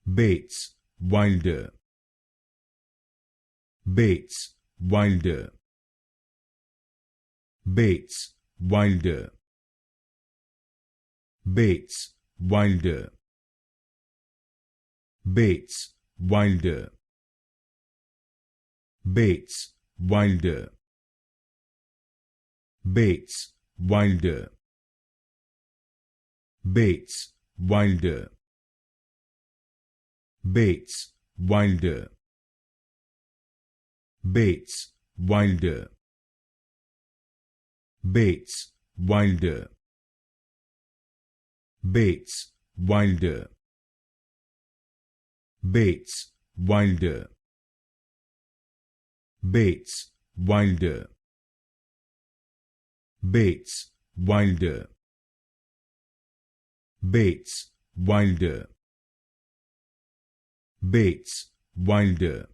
Bates, Wilder. Bates, Wilder. Bates, Wilder. Bates, Wilder. Bates, Wilder. Bates, Wilder. Bates, Wilder. Bates, Wilder. Bates, Wilder. Bates, Wilder. Bates, Wilder. Bates, Wilder. Bates, Wilder. Bates, Wilder. Bates, Wilder. Bates, Wilder. Bates, Wilder.